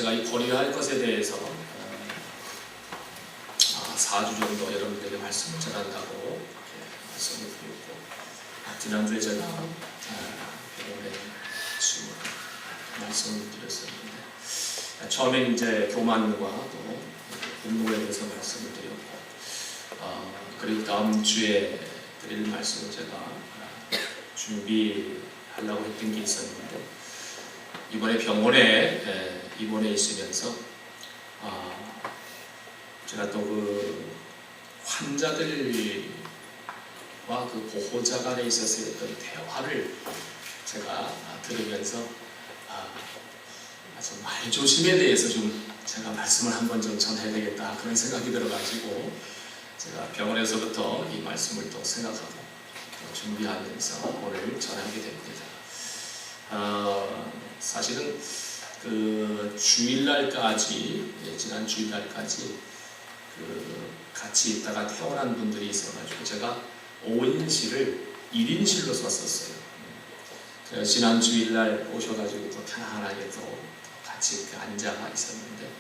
제가 이 버려야 할 것에 대해서 4주 정도 여러분들에게 말씀을 전한다고 말씀을 드렸고, 지난주에 제가 병원에 말씀을 드렸었는데, 처음에 이제 교만과 또 분노에 대해서 말씀을 드렸고, 그리고 다음 주에 드릴 말씀을 제가 준비하려고 했던 게 있었는데, 이번에 병원에 입원해 있으면서 제가 또 그 환자들과 그 보호자 간에 있어서 어떤 대화를 제가 들으면서 좀 말조심에 대해서 좀 제가 말씀을 한번 좀 전해야 되겠다, 그런 생각이 들어가지고 제가 병원에서부터 이 말씀을 또 생각하고 또 준비하면서 오늘 전하게 됩니다. 사실은 그 주일날까지, 지난 주일날까지 같이 있다가 퇴원한 분들이 있어가지고 제가 5인실을 1인실로 썼었어요. 지난 주일날 오셔가지고 또 편안하게 또 같이 앉아 있었는데,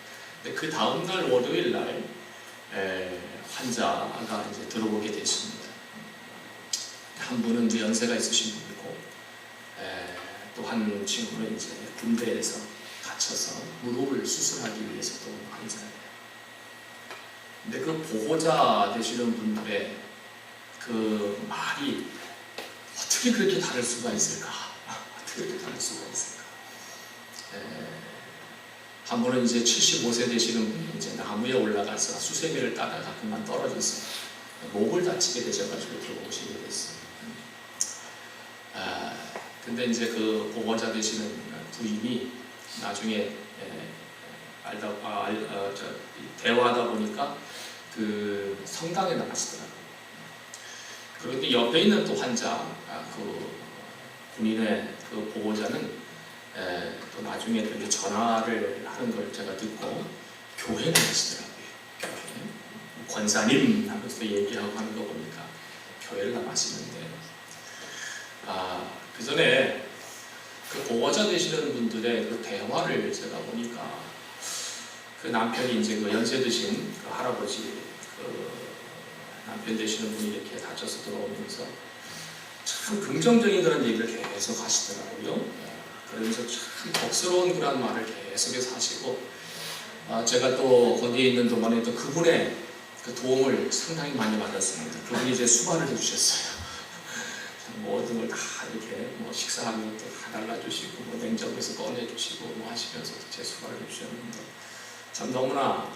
그 다음날 월요일날 환자가 이제 들어오게 됐습니다. 한 분은 이제 연세가 있으신 분이고, 또 한 친구는 이제 군대에서 갇혀서 무릎을 수술하기 위해서 또 환자예요. 근데 그 보호자 되시는 분들의 그 말이 어떻게 그렇게 다를 수가 있을까? 어떻게 그렇게 다를 수가 있을까? 한 분은 이제 75세 되시는 분이 이제 나무에 올라가서 수세미를 따다가 그만 떨어져서 목을 다치게 되셔가지고 들어오시게 됐어요. 근데 이제 그 보호자 되시는 부인이 나중에 대화하다 보니까 그 성당에 나가시더라고요. 그런데 옆에 있는 또 환자, 그 군인의 그 보호자는 또 나중에 또 이제 전화를 하는 걸 제가 듣고 교회 나가시더라고요. 교회. 권사님 하면서 얘기하고 하는 거 보니까 교회를 나가시는데, 그 전에 그 보호자 되시는 분들의 그 대화를 제가 보니까, 그 남편이 이제 그 연세 드신 그 할아버지, 그 남편 되시는 분이 이렇게 다쳐서 들어오면서 참 긍정적인 그런 얘기를 계속 하시더라고요. 그러면서 참 복스러운 그런 말을 계속해서 하시고, 제가 또 거기에 있는 동안에 또 그분의 그 도움을 상당히 많이 받았습니다. 그분이 이제 수발을 해주셨어요. 모든 걸 다 이렇게 뭐 식사하면 또 다 달라주시고, 뭐 냉장고에서 꺼내주시고 뭐 하시면서 제 수발을 해주셨는데 참 너무나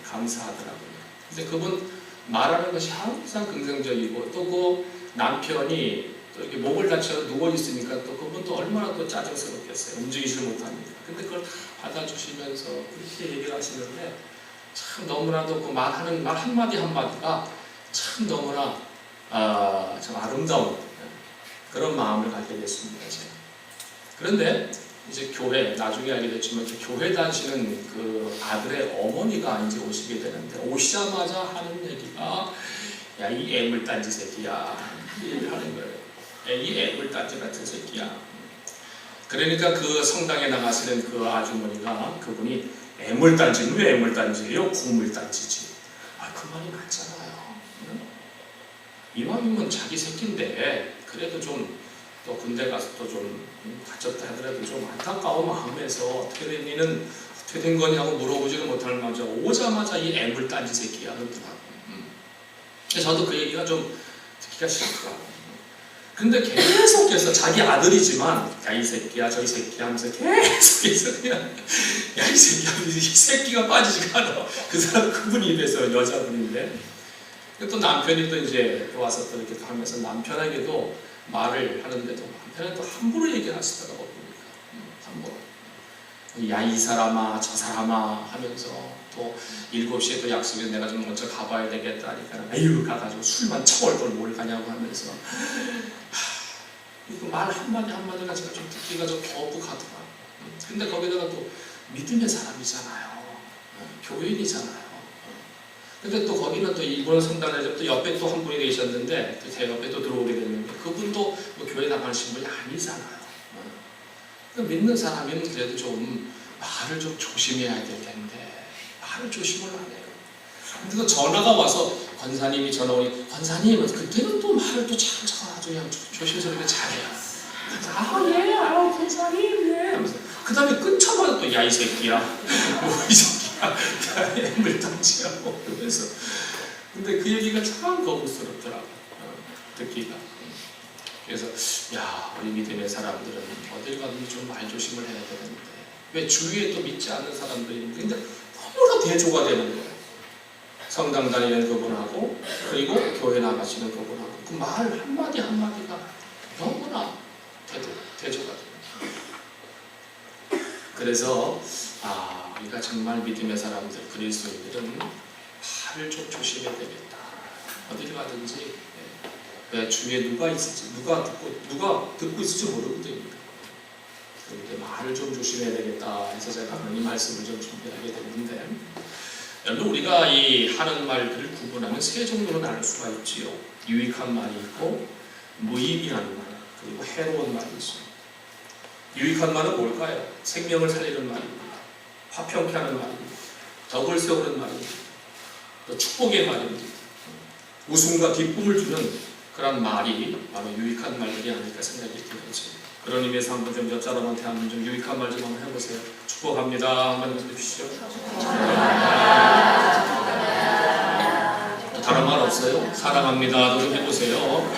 감사하더라고요. 근데 그분 말하는 것이 항상 긍정적이고, 또 그 남편이 또 이렇게 목을 다쳐 누워 있으니까 또 그분도 얼마나 또 짜증스럽겠어요. 움직이지 못하니까. 근데 그걸 받아주시면서 그렇게 얘기를 하시는데, 참 너무나도 그 말하는 말 한마디 한마디가 참 너무나 참 아름다운 그런 마음을 갖게 됐습니다. 제가. 그런데 이제 교회, 나중에 알게 됐지만 교회 다니시는 그 아들의 어머니가 이제 오시게 되는데, 오시자마자 하는 얘기가 야, 이 애물단지 새끼야, 이 얘기를 하는 거예요. 이 애물단지 같은 새끼야. 그러니까 그 성당에 나가시는 그 아주머니가, 그분이 애물단지는 왜 애물단지예요? 고물단지지. 그 말이 맞잖아요. 이왕이면 자기 새끼인데 그래도 좀 또 군대 가서 또 좀 갇혔다 하더라도 좀 안타까운 마음에서 어떻게 된 거냐고 물어보지를 못할 만큼 오자마자 이 애물단지 새끼야 그러더라고요. 저도 그 얘기가 좀 듣기가 싫더라고요. 근데 계속해서 자기 아들이지만 야, 이 새끼야 저 이 새끼야 하면서 계속해서 그냥 야, 이 새끼야, 이 새끼가 빠지지가 않아. 그 사람 그분 입에서 여자분인데, 또 남편이 또 이제 와서 또 이렇게 하면서 남편에게도 말을 하는데도 남편은 또 함부로 얘기를 하시더라고요. 보니까 함부로 야, 이 사람아 저 사람아 하면서, 또 7시에 또 약속에 내가 좀 먼저 가봐야 되겠다 하니까 에휴 가가지고 술만 처벌걸 뭘 가냐고 하면서, 말 한마디 한마디가 제가 좀 듣기가 좀 거북하더라. 근데 거기다가 또 믿음의 사람이잖아요. 교인이잖아요. 근데 또 거기는 또 일본 성당에 또 옆에 또 한 분이 계셨는데, 제 옆에 또 들어오게 됐는데, 그분도 뭐 교회 나가신 분이 아니잖아요. 믿는 사람이면 그래도 좀 말을 좀 조심해야 될 텐데 말을 조심을 안 해요. 근데 전화가 와서 권사님이 전화 오니 권사님 그때는 또 말을 또 참 아주 그냥 조심스럽게 잘해요. 예, 권사님 예 하면서 그 다음에 끊자마자 또 야 이 새끼야 뭐 이 새끼야 물 던지라고 그러면서 근데 그 얘기가 참 거북스럽더라고요. 듣기가. 그래서 야 우리 믿음의 사람들은 어딜 가든지 좀 말 조심을 해야 되는데 왜 주위에 또 믿지 않는 사람들이 있는데 너무나 대조가 되는 거예요. 성당 다니는 그분하고 그리고 교회 나가시는 그분하고 그 말 한마디 한마디가 너무나 대조가 돼요. 그래서 우리가 정말 믿음의 사람들 그리스도인들은 말을 좀 조심해야 되겠다. 어딜 가든지 왜 주위에 누가 있을지 누가 듣고 있을지 모르거든요. 그런데 말을 좀 조심해야 되겠다 해서 제가 이 말씀을 좀 준비하게 됐는데 여러분 우리가 이 하는 말들을 구분하면 세 종류로 나눌 수가 있지요. 유익한 말이 있고 무의미한 말 그리고 해로운 말이 있습니다. 유익한 말은 뭘까요? 생명을 살리는 말입니다. 화평케 하는 말입니다. 덕을 세우는 말입니다. 또 축복의 말입니다. 웃음과 기쁨을 주는 그런 말이 바로 유익한 말들이 아닐까 생각이 들어요. 그런 의미에서 한번 좀 옆 사람한테 한번 좀 유익한 말 좀 한번 해보세요. 축복합니다. 한번 해주시죠. 또 다른 말 없어요? 사랑합니다. 좀 해보세요.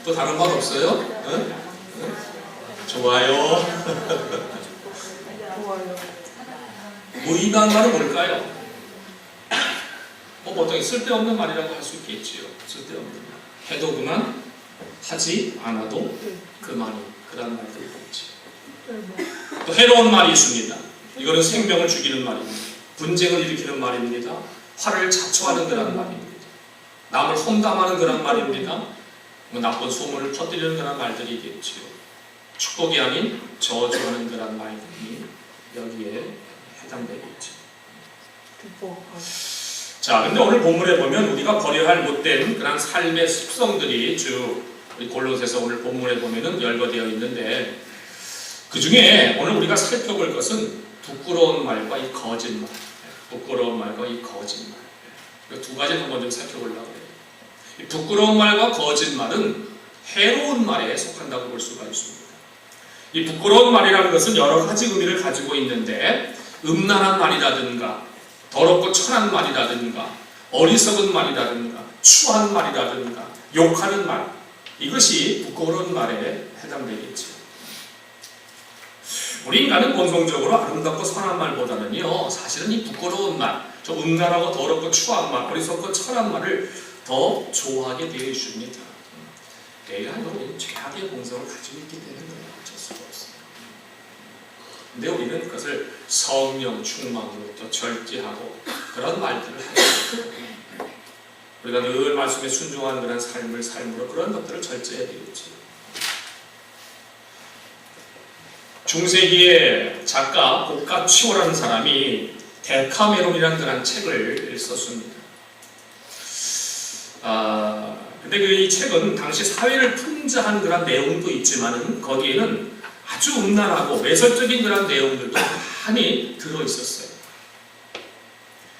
또 다른 말 없어요? 응? 응? 좋아요. 무의미한 말은 뭘까요? 보통 쓸데없는 말이라고 할 수 있겠지요. 쓸데없는 말. 해도 그만, 하지 않아도 그만이. 그런 말들이 있지. 또 해로운 말이 있습니다. 이거는 생명을 죽이는 말입니다. 분쟁을 일으키는 말입니다. 화를 자초하는 그런 말입니다. 남을 험담하는 그런 말입니다. 나쁜 소문을 퍼뜨리는 그런 말들이 있겠지요. 축복이 아닌 저주하는 그런 말들이 여기에 해당되겠죠. 자, 근데 오늘 본문에 보면 우리가 버려야 할 못된 그런 삶의 습성들이 쭉 우리 골로새서 오늘 본문에 보면은 열거되어 있는데 그 중에 오늘 우리가 살펴볼 것은 부끄러운 말과 이 거짓말. 부끄러운 말과 이 거짓말. 이 두 가지를 한번 좀 살펴보려고 해요. 이 부끄러운 말과 거짓말은 해로운 말에 속한다고 볼 수가 있습니다. 이 부끄러운 말이라는 것은 여러 가지 의미를 가지고 있는데 음란한 말이라든가 더럽고 천한 말이라든가 어리석은 말이라든가 추한 말이라든가 욕하는 말 이것이 부끄러운 말에 해당되겠죠. 우리 인간은 본성적으로 아름답고 선한 말보다는요 사실은 이 부끄러운 말, 저 음란하고 더럽고 추한 말, 어리석고 천한 말을 더 좋아하게 되어 있습니다. 내가 여러분 죄악의 본성을 가지고 있기 때문에 어쩔 수가 없어요. 근데 우리는 그것을 성령 충만으로부터 절제하고 그런 말들을 하죠. 우리가 늘 말씀에 순종하는 그런 삶을 삶으로 그런 것들을 절제해야 되겠지. 중세기의 작가 보카치오라는 사람이 데카메론이라는 그런 책을 썼습니다. 근데 이 책은 당시 사회를 풍자한 그런 내용도 있지만은 거기에는 아주 음란하고 외설적인 그런 내용들도 많이 들어있었어요.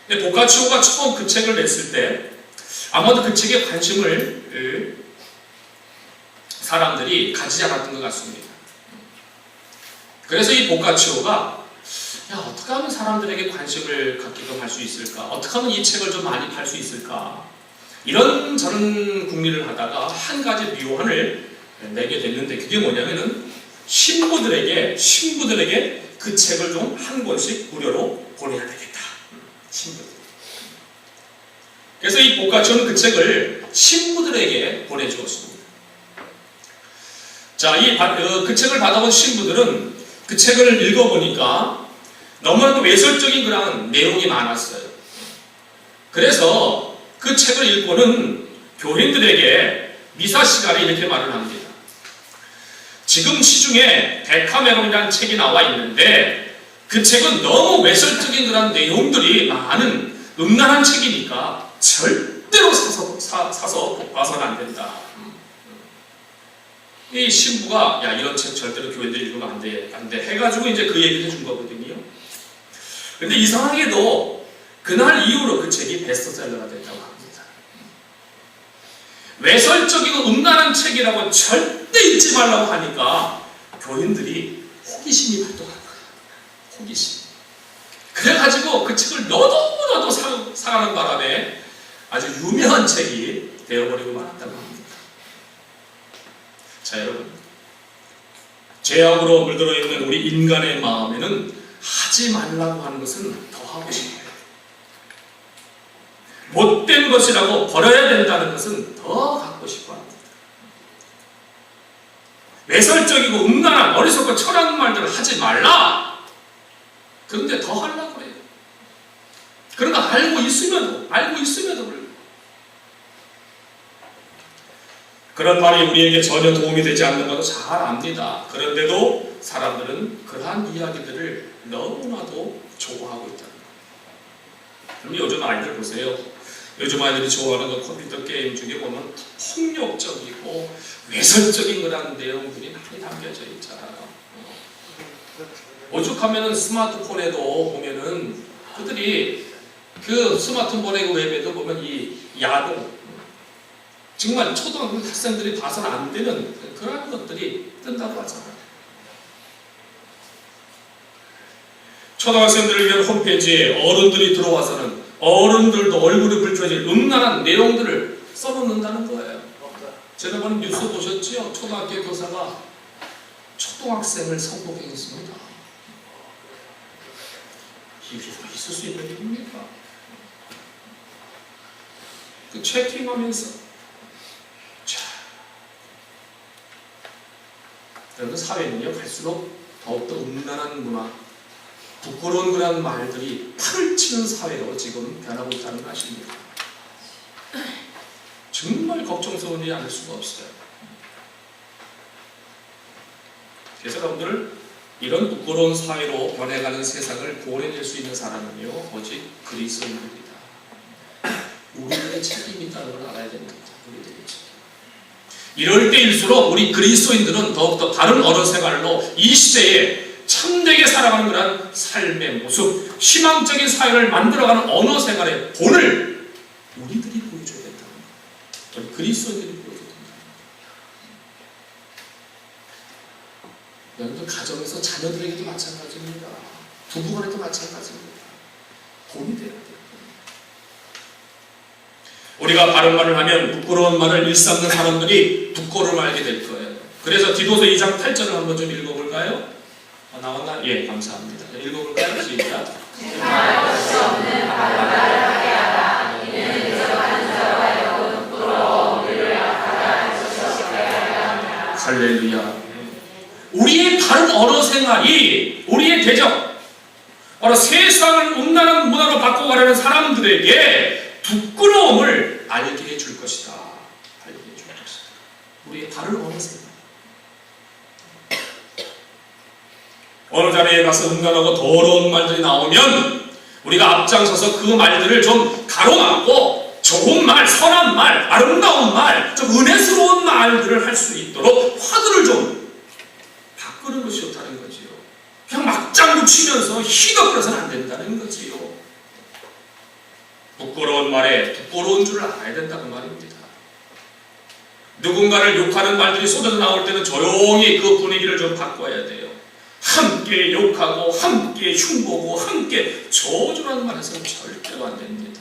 근데 보카치오가 처음 그 책을 냈을 때 아마도 그 책에 관심을 사람들이 가지지 않았던 것 같습니다. 그래서 이 보카치오가 어떻게 하면 사람들에게 관심을 갖게끔 할 수 있을까? 어떻게 하면 이 책을 좀 많이 팔 수 있을까? 이런저런 궁리를 하다가 한 가지 묘안을 내게 됐는데 그게 뭐냐면은 신부들에게 그 책을 좀 한 권씩 무료로 보내야 되겠다. 신부들. 그래서 이 보카치오는 그 책을 신부들에게 보내주었습니다. 자, 그 책을 받아본 신부들은 그 책을 읽어보니까 너무나도 외설적인 그런 내용이 많았어요. 그래서 그 책을 읽고는 교인들에게 미사 시간에 이렇게 말을 합니다. 지금 시중에 데카메론이라는 책이 나와 있는데 그 책은 너무 외설적인 그런 내용들이 많은 음란한 책이니까 절대로 사서 봐서는 안 된다. 이 신부가 야 이런 책 절대로 교인들이 읽으면 안 돼 해가지고 이제 그 얘기를 해준 거거든요. 근데 이상하게도 그날 이후로 그 책이 베스트셀러가 됐다고 합니다. 외설적이고 음란한 책이라고 절대 읽지 말라고 하니까 교인들이 호기심이 발동한 거예요. 호기심. 그래가지고 그 책을 너도 사가는 바람에 아주 유명한 책이 되어버리고 말았다고 합니다. 자, 여러분, 죄악으로 물들어 있는 우리 인간의 마음에는 하지 말라고 하는 것은 더 하고 싶어요. 못된 것이라고 버려야 된다는 것은 더 갖고 싶어 합니다. 외설적이고 음란한 어리석고 철학한 말들을 하지 말라. 그런데 더 하려고 그래요. 그런 거 알고 있음에도 그래요. 그런 말이 우리에게 전혀 도움이 되지 않는 것도 잘 압니다. 그런데도 사람들은 그러한 이야기들을 너무나도 좋아하고 있다는 거예요. 그럼 요즘 아이들 보세요. 요즘 아이들이 좋아하는 그 컴퓨터 게임 중에 보면 폭력적이고 외설적인 그런 내용들이 많이 담겨져 있잖아요. 오죽하면은 스마트폰에도 보면은 그들이 그 스마트폰의 웹에도 보면 이 야동, 정말 초등학생들이 봐서는 안 되는 그런 것들이 뜬다고 하잖아요. 초등학생들을 위한 홈페이지에 어른들이 들어와서는 어른들도 얼굴이 불편해질 음란한 내용들을 써놓는다는 거예요. 지난번에 뉴스 보셨죠? 초등학교 교사가 초등학생을 성폭행했습니다. 이게 있을 수 있는 일입니까? 그 채팅하면서 그래서 사회는요 갈수록 더욱더 음란한 문화, 부끄러운 그런 말들이 팔을 치는 사회로 지금 변하고 있다는 거 아십니까? 정말 걱정스러운지 않을 수가 없어요. 그래서 여러분들 이런 부끄러운 사회로 변해가는 세상을 구원해낼 수 있는 사람은요 오직 그리스도인입니다. 우리들의 책임이 있다는 걸 알아야 됩니다. 우리들의 책임. 이럴 때일수록 우리 그리스도인들은 더욱더 바른 어른 생활로 이 시대에 참되게 살아가는 그런 삶의 모습, 희망적인 사회를 만들어가는 언어 생활의 본을 우리들이 보여줘야 된다는 거예요. 우리 그리스도인들이 보여줘야 된다는 거예요. 여러분들 가정에서 자녀들에게도 마찬가지입니다. 부부간에도 마찬가지입니다. 본이 돼야 돼요. 우리가 바른 말을 하면 부끄러운 말을 일삼는 사람들이 부끄러움을 알게 될 거예요. 그래서 디도서 2장 8절을 한번 좀 읽어볼까요? 나왔나? 예, 감사합니다. 읽어볼까요? 시작. 할렐루야. 우리의 바른 언어 생활이 우리의 대적, 바로 세상을 음란한 문화로 바꿔가려는 사람들에게 부끄러움을 알게 해줄 것이다. 알게 해줄 것이다. 우리의 바른 언어 생활. 어느 자리에 가서 음란하고 더러운 말들이 나오면 우리가 앞장서서 그 말들을 좀 가로막고 좋은 말, 선한 말, 아름다운 말, 좀 은혜스러운 말들을 할 수 있도록 화두를 좀 바꾸는 것이 좋다는 거지요. 그냥 막장구 치면서 희덕거려서는 안 된다는 거지요. 부끄러운 말에 부끄러운 줄을 알아야 된다는 말입니다. 누군가를 욕하는 말들이 쏟아져 나올 때는 조용히 그 분위기를 좀 바꿔야 돼요. 함께 욕하고 함께 흉보고 함께 저주라는 말에서는 절대로 안 됩니다.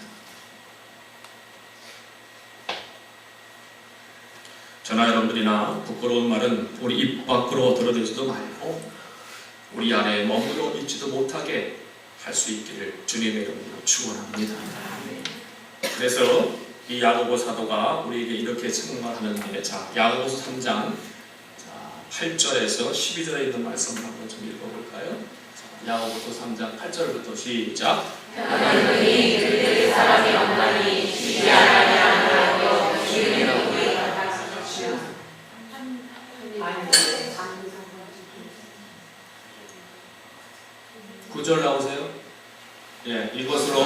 저나 여러분들이나 부끄러운 말은 우리 입 밖으로 드러내지도 말고 우리 안에 머물러 있지도 못하게 할 수 있기를 주님의 이름으로 축원합니다. 그래서 이 야고보 사도가 우리에게 이렇게 책망하는데, 자, 야고보서 3장 8절에서 12절에 있는 말씀을 한번 좀 읽어볼까요? 야고보서 3장 8절부터 시작. 너희들이 그들의 사랑이 없나니 주지 아니하느라고 주님은 우리가 다스리시오. 9절 나오세요? 예, 이것으로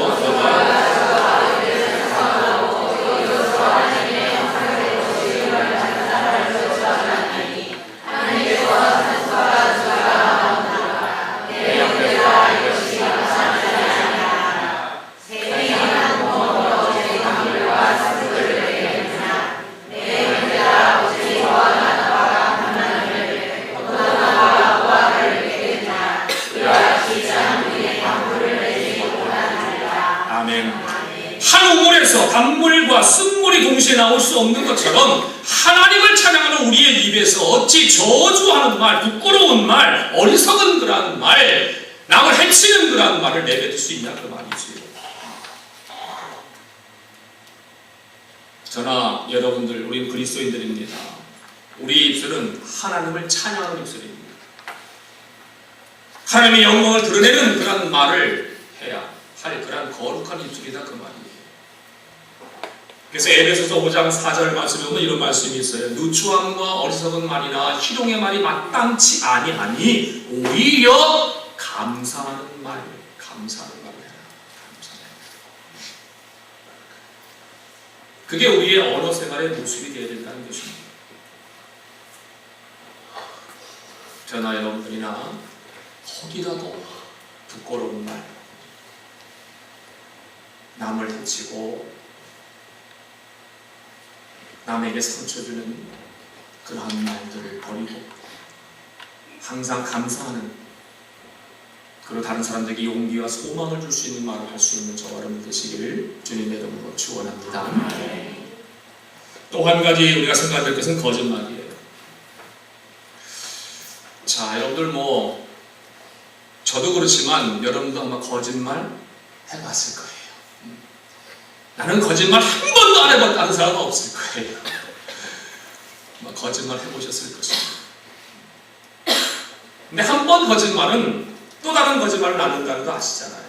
단물과 쓴물이 동시에 나올 수 없는 것처럼 하나님을 찬양하는 우리의 입에서 어찌 저주하는 말, 부끄러운 말, 어리석은 그러한 말, 남을 해치는 그러한 말을 내뱉을 수 있냐 그 말이지요. 저나 여러분들, 우리는 그리스도인들입니다. 우리 입술은 하나님을 찬양하는 입술입니다. 하나님의 영광을 드러내는 그런 말을 해야 할 그런 거룩한 입술이다 그 말이에요. 그래서 에베소서 5장 4절 말씀에 보면 이런 말씀이 있어요. 누추함과 어리석은 말이나 희롱의 말이 마땅치 아니하니 오히려 감사하는 말, 감사하는 말을 해라. 감사해라. 그게 우리의 언어 생활의 모습이 되어야 된다는 것입니다. 저나 여러분들이나 혹이라도 부끄러운 말, 남을 해치고 남에게 상처 주는 그러한 말들을 버리고 항상 감사하는, 그리고 다른 사람들에게 용기와 소망을 줄 수 있는 말을 할 수 있는 저와 여러분 되시기를 주님의 이름으로 축원합니다. 또 한 가지 우리가 생각해야 될 것은 거짓말이에요. 자, 여러분들 저도 그렇지만 여러분도 아마 거짓말 해봤을 거예요. 나는 거짓말 한 번도 안 해봤다는 사람은 없을 거예요. 아마 거짓말 해보셨을 것입니다. 근데 한 번 거짓말은 또 다른 거짓말을 낳는다는 거 아시잖아요.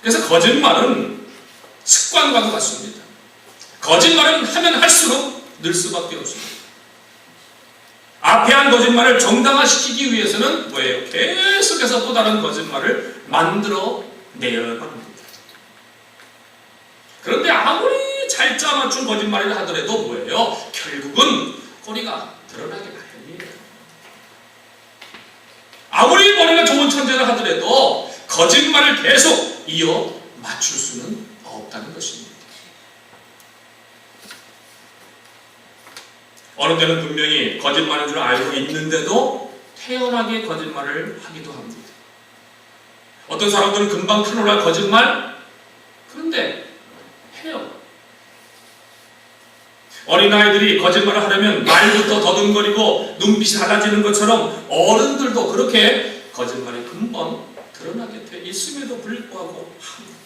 그래서 거짓말은 습관과도 같습니다. 거짓말은 하면 할수록 늘 수밖에 없습니다. 앞에 한 거짓말을 정당화시키기 위해서는 뭐예요? 계속해서 또 다른 거짓말을 만들어 내야만 합니다. 그런데 아무리 잘 짜맞춘 거짓말을 하더라도 뭐예요? 결국은 꼬리가 드러나게 마련이에요. 아무리 머리가 좋은 천재를 하더라도 거짓말을 계속 이어 맞출 수는 없다는 것입니다. 어느 때는 분명히 거짓말인 줄 알고 있는데도 태연하게 거짓말을 하기도 합니다. 어떤 사람들은 금방 타놀랄 거짓말? 그런데 해요. 어린아이들이 거짓말을 하려면 말부터 더듬거리고 눈빛이 달라지는 것처럼 어른들도 그렇게 거짓말이 금방 드러나게 돼 있음에도 불구하고 합니다.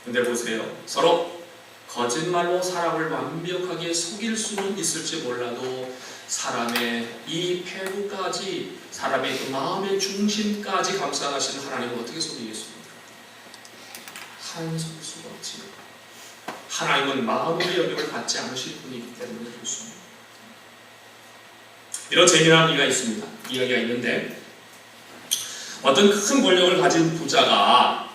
근데 보세요. 서로 거짓말로 사람을 완벽하게 속일 수는 있을지 몰라도 사람의 이 폐부까지, 사람의 그 마음의 중심까지 감싸가시는 하나님을 어떻게 속이겠습니까? 하나님을 속일 수가 없지요. 하나님은 마음의 영역을 갖지 않으실 분이기 때문에 그렇습니다. 이런 재미난 이야기가 있습니다. 이야기가 있는데 어떤 큰 권력을 가진 부자가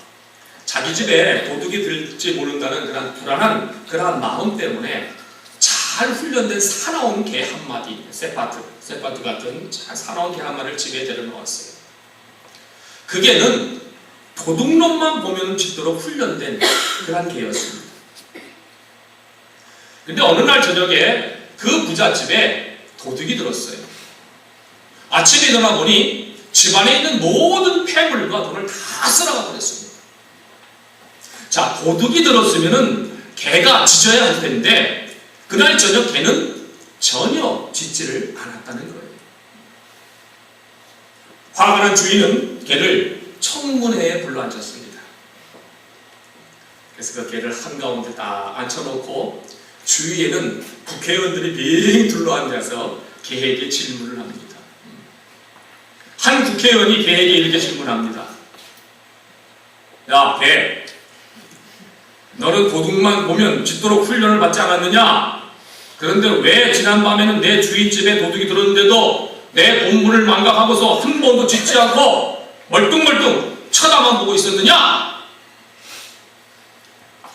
자기 집에 도둑이 들지 모른다는 그런 불안한 그러한 마음 때문에 잘 훈련된 사나운 개 한 마디, 세파트 같은 잘 사나운 개 한 마리를 집에 데려놓았어요. 그 개는 도둑놈만 보면 짖도록 훈련된 그런 개였습니다. 근데 어느 날 저녁에 그 부잣집에 도둑이 들었어요. 아침에 일어나 보니 집안에 있는 모든 폐물과 돈을 다 쓸어가 버렸습니다. 자, 도둑이 들었으면은 개가 짖어야 할 텐데 그날 저녁 개는 전혀 짖지를 않았다는 거예요. 화가 난 주인은 개를 청문회에 불러앉혔습니다. 그래서 그 개를 한가운데 딱 앉혀놓고 주위에는 국회의원들이 빙 둘러앉아서 개에게 질문을 합니다. 한 국회의원이 개에게 이렇게 질문합니다. 야, 개, 너는 도둑만 보면 짖도록 훈련을 받지 않았느냐? 그런데 왜 지난밤에는 내 주인집에 도둑이 들었는데도 내 본분을 망각하고서 한 번도 짖지 않고 멀뚱멀뚱 쳐다만 보고 있었느냐?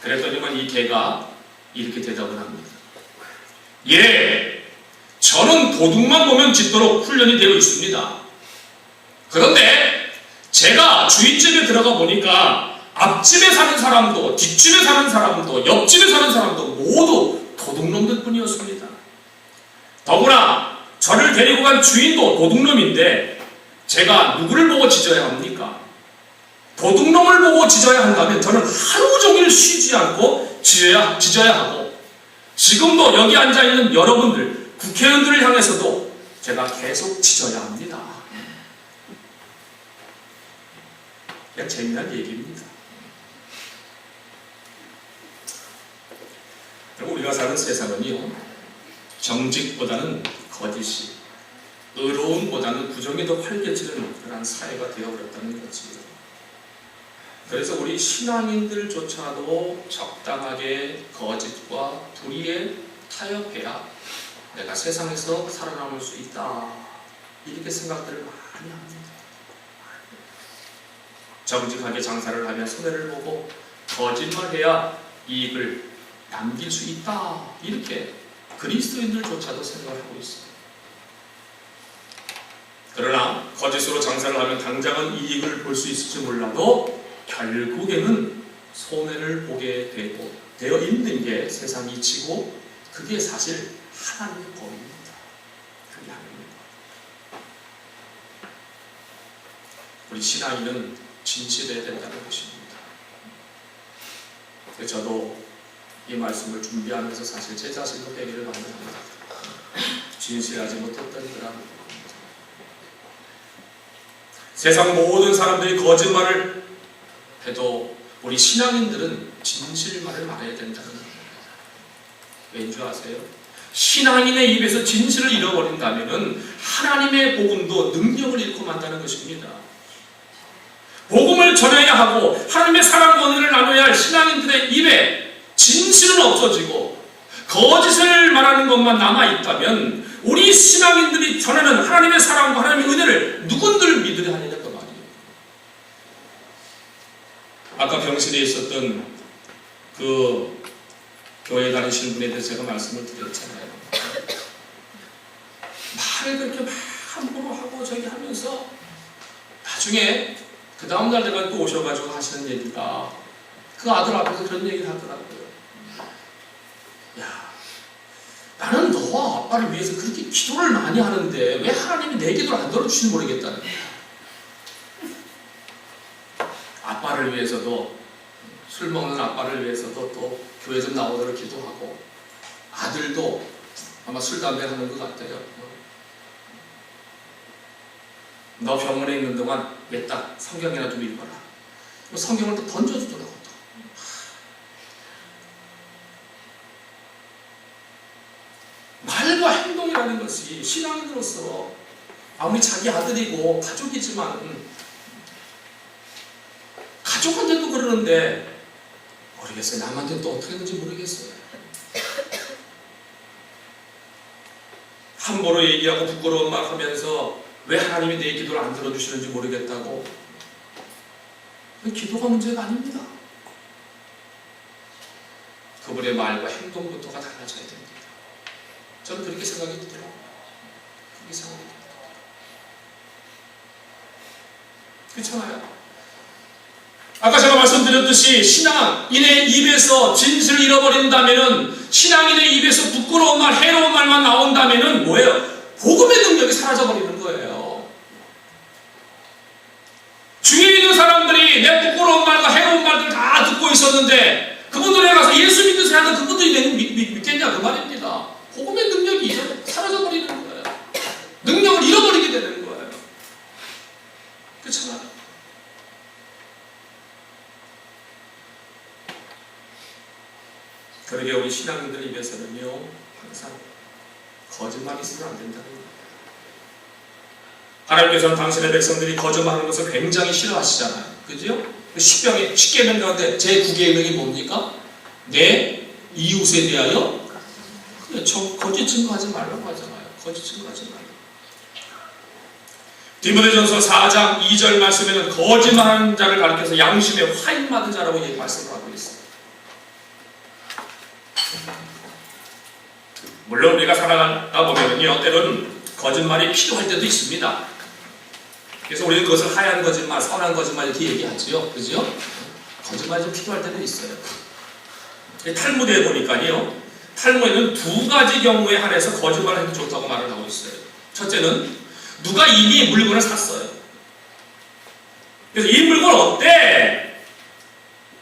그랬더니만 이 개가 이렇게 대답을 합니다. 예, 저는 도둑만 보면 짖도록 훈련이 되어 있습니다. 그런데 제가 주인집에 들어가 보니까 앞집에 사는 사람도, 뒷집에 사는 사람도, 옆집에 사는 사람도 모두 도둑놈들 뿐이었습니다. 더구나 저를 데리고 간 주인도 도둑놈인데 제가 누구를 보고 짖어야 합니까? 도둑놈을 보고 짖어야 한다면 저는 하루 종일 쉬지 않고 짖어야 하고, 지금도 여기 앉아있는 여러분들, 국회의원들을 향해서도 제가 계속 짖어야 합니다. 그냥 재미난 얘기입니다. 우리가 사는 세상은요, 정직보다는 거짓이, 의로움보다는 부정이 더 활개치는 그런 사회가 되어버렸다는 거지. 그래서 우리 신앙인들조차도 적당하게 거짓과 불의에 타협해야 내가 세상에서 살아남을 수 있다, 이렇게 생각들을 많이 합니다. 정직하게 장사를 하면 손해를 보고 거짓말해야 이익을 남길 수 있다, 이렇게 그리스도인들조차도 생각을 하고 있습니다. 그러나 거짓으로 장사를 하면 당장은 이익을 볼 수 있을지 몰라도 결국에는 손해를 보게 되어 있는 게 세상 이치고, 그게 사실 하나님의 법입니다. 그게 하나님의 법. 우리 신앙인은 진실해야 된다는 것입니다. 저도 이 말씀을 준비하면서 사실 제 자신도 회개를 많이 합니다. 진실하지 못했던 그런, 세상 모든 사람들이 거짓말을 해도 우리 신앙인들은 진실만을 말해야 된다는 겁니다. 왠 줄 아세요? 신앙인의 입에서 진실을 잃어버린다면 하나님의 복음도 능력을 잃고 만다는 것입니다. 복음을 전해야 하고 하나님의 사랑과 은혜를 나눠야 할 신앙인들의 입에 진실은 없어지고 거짓을 말하는 것만 남아있다면 우리 신앙인들이 전하는 하나님의 사랑과 하나님의 은혜를 누군들 믿으려 하느냐 그 말이에요. 아까 병실에 있었던 그 교회 다니시는 분에 대해서 제가 말씀을 드렸잖아요. 말을 그렇게 막 함부로 하고 저기 하면서 나중에 그 다음날 내가 또 오셔가지고 하시는 얘기가, 그 아들 앞에서 그런 얘기를 하더라고요. 야, 나는 너와 아빠를 위해서 그렇게 기도를 많이 하는데 왜 하나님이 내 기도를 안 들어주시는지 모르겠다는 거야. 아빠를 위해서도, 술 먹는 아빠를 위해서도 또 교회 좀 나오도록 기도하고, 아들도 아마 술 담배 하는 것 같아요. 너 병원에 있는 동안 딱 성경이나 좀 읽어라. 성경을 또 던져주더라고. 말과 행동이라는 것이 신앙인으로서 아무리 자기 아들이고 가족이지만, 가족한테도 그러는데 모르겠어요. 남한테는 또 어떻게 했는지 모르겠어요. 함부로 얘기하고 부끄러운 말 하면서 왜 하나님이 내 기도를 안 들어주시는지 모르겠다고. 기도가 문제가 아닙니다. 그분의 말과 행동부터가 달라져야 됩니다. 저는 그렇게 생각이 들더라고요. 그렇게 생각이 듭니다. 그렇잖아요. 아까 제가 말씀드렸듯이 신앙인의 입에서 진실을 잃어버린다면은, 신앙인의 입에서 부끄러운 말, 해로운 말만 나온다면은 뭐예요? 복음의 능력이 사라져버리는 거예요. 주위에 있는 사람들이 내 부끄러운 말과 해로운 말들 다 듣고 있었는데 그분들에 가서 예수 믿으세요 하는 그분들이 믿겠냐 그 말입니다. 복음의 능력이 사라져버리는 거예요. 능력을 잃어버리게 되는 거예요. 그렇잖아요. 그러게 우리 신앙인들 입에서는요, 항상 거짓말이 있으면 안 된다는 거예요. 하나님께서는 당신의 백성들이 거짓말하는 것을 굉장히 싫어하시잖아요. 그죠? 십계명 가운데 제9계명이 뭡니까? 내 이웃에 대하여 거짓 증거하지 말라고 하잖아요. 거짓 증거하지 말라고. 디모데전서 4장 2절 말씀에는 거짓말하는 자를 가리켜서 양심에 화인 맞은 자라고 말씀을 하고 있어요. 물론 우리가 살아가다 보면요, 때로는 거짓말이 필요할 때도 있습니다. 그래서 우리는 그것을 하얀 거짓말, 선한 거짓말 이렇게 얘기하죠. 그죠? 거짓말이 좀 필요할 때도 있어요. 탈무드에 보니까요, 탈무드에는 두 가지 경우에 한해서 거짓말을 해도 좋다고 말을 하고 있어요. 첫째는 누가 이미 물건을 샀어요. 그래서 이 물건 어때?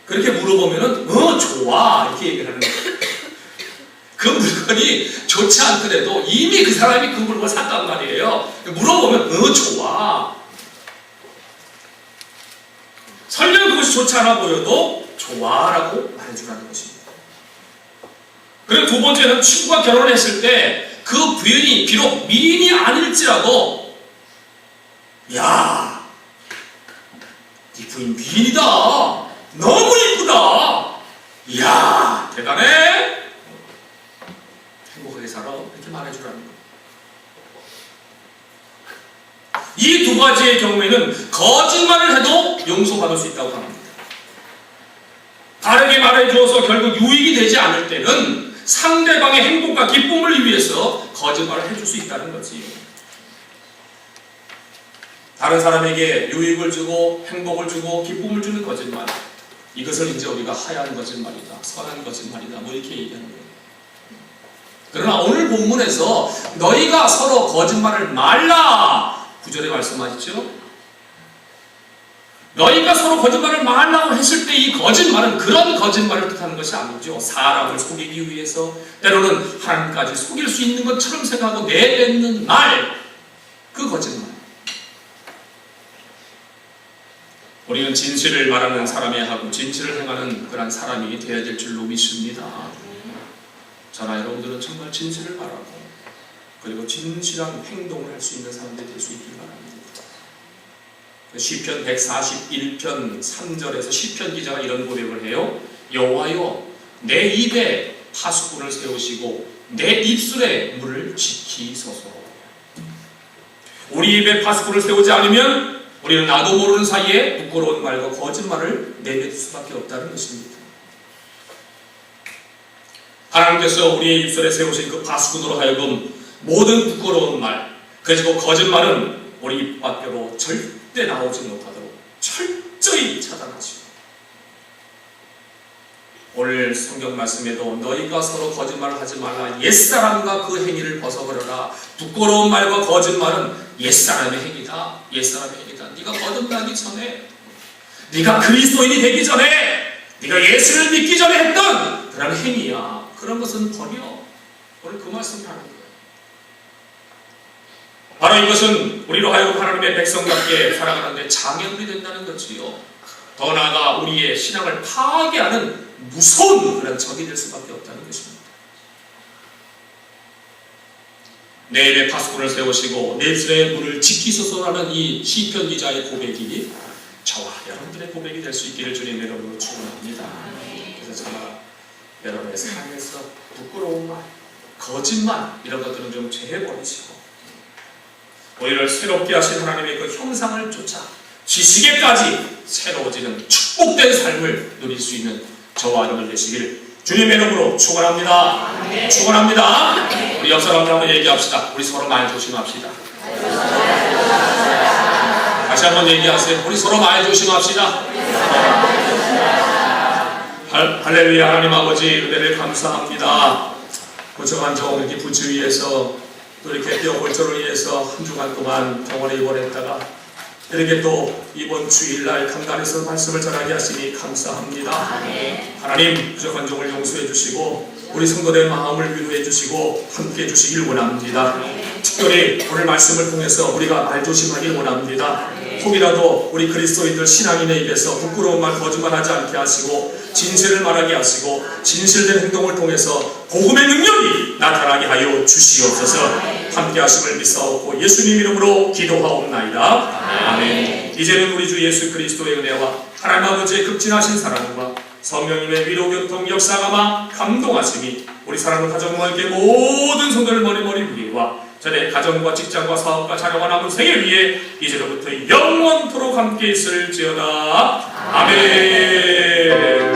그렇게 물어보면은 좋아 이렇게 얘기를 하는 거예요. 그 물건이 좋지 않더라도 이미 그 사람이 그 물건을 샀단 말이에요. 물어보면 좋아. 설령 그것이 좋지 않아 보여도 좋아라고 말해주라는 것입니다. 그리고 두 번째는 친구가 결혼을 했을 때 그 부인이 비록 미인이 아닐지라도 야, 네 부인 미인이다. 너무 이쁘다. 이야, 대단해. 행복하게 살아. 이렇게 말해주라는 거예요. 이 두 가지의 경우에는 거짓말을 해도 용서받을 수 있다고 합니다. 다르게 말해주어서 결국 유익이 되지 않을 때는 상대방의 행복과 기쁨을 위해서 거짓말을 해줄 수 있다는 거지. 다른 사람에게 유익을 주고 행복을 주고 기쁨을 주는 거짓말, 이것을 이제 우리가 하얀 거짓말이다, 선한 거짓말이다 뭐 이렇게 얘기하는 거예요. 그러나 오늘 본문에서 너희가 서로 거짓말을 말라 9절에 말씀하시죠. 너희가 서로 거짓말을 말라고 했을 때 이 거짓말은 그런 거짓말을 뜻하는 것이 아니죠. 사람을 속이기 위해서 때로는 하나님까지 속일 수 있는 것처럼 생각하고 내뱉는 말, 그 거짓말. 우리는 진실을 말하는 사람이야 하고 진실을 행하는 그런 사람이 되어야 될 줄로 믿습니다. 저나 여러분들은 정말 진실을 말하고 그리고 진실한 행동을 할 수 있는 사람들이 될 수 있길 바랍니다. 시편 141편 3절에서 시편 기자가 이런 고백을 해요. 여호와여, 내 입에 파수꾼을 세우시고 내 입술에 문을 지키소서. 우리 입에 파수꾼을 세우지 않으면 우리는 나도 모르는 사이에 부끄러운 말과 거짓말을 내뱉을 수밖에 없다는 것입니다. 하나님께서 우리의 입술에 세우신 그 파수꾼으로 하여금 모든 부끄러운 말 그리고 거짓말은 우리 입 밖으로 절대 나오지 못하도록 철저히 차단하시고, 오늘 성경 말씀에도 너희가 서로 거짓말을 하지 말라, 옛사람과 그 행위를 벗어버려라. 부끄러운 말과 거짓말은 옛사람의 행위다. 옛사람의 행위다. 네가 거듭나기 전에, 네가 그리스도인이 되기 전에, 네가 예수를 믿기 전에 했던 그런 행위야. 그런 것은 버려. 오늘 그 말씀을 하는 거예요. 바로 이것은 우리로 하여금 하나님의 백성답게 살아가는데 장애물이 된다는 거지요. 더 나아가 우리의 신앙을 파괴하는 무서운 그런 적이 될 수밖에 없다는 것입니다. 내 입에 파수꾼을 세우시고 내 입술의 문을 지키소서라는 이 시편 기자의 고백이 저와 여러분들의 고백이 될 수 있기를 주님의 이름으로 축원합니다. 그래서 저와 여러분의 삶에서 부끄러운 말, 거짓말 이런 것들은 좀 제해버리시고 우리를 새롭게 하신 하나님의 그 형상을 쫓아 지식에까지 새로워지는 축복된 삶을 누릴 수 있는 저와 여러분 되시길 주님의 이름으로 축원합니다. 축원합니다. 우리 옆 사람들 한번 얘기합시다. 우리 서로 말 조심합시다. 다시 한번 얘기하세요. 우리 서로 말 조심합시다. 할렐루야. 하나님 아버지 은혜를 감사합니다. 고청한 정기 부치 위에서 또 이렇게 뼈골절을 위해서 한 주간 동안 병원에 입원했다가 이렇게 또 이번 주일날 강단에서 말씀을 전하게 하시니 감사합니다. 하나님 부족한 종을 용서해 주시고 우리 성도들의 마음을 위로해 주시고 함께 해 주시길 원합니다. 특별히 오늘 말씀을 통해서 우리가 말 조심하길 원합니다. 혹이라도 우리 그리스도인들 신앙인의 입에서 부끄러운 말 거짓말하지 않게 하시고 진실을 말하게 하시고 진실된 행동을 통해서 복음의 능력이 나타나게 하여 주시옵소서. 함께 하심을 믿사옵고 예수님 이름으로 기도하옵나이다. 아멘. 이제는 우리 주 예수 그리스도의 은혜와 하나님 아버지의 극진하신 사랑과 성령님의 위로 교통 역사가마 감동하심이 우리 사랑하는 가정과 함께 모든 성도를 머리 위에와 전에 가정과 직장과 사업과 자녀와 남은 생애 위에 이제로부터 영원토록 함께 있을지어다. 아멘.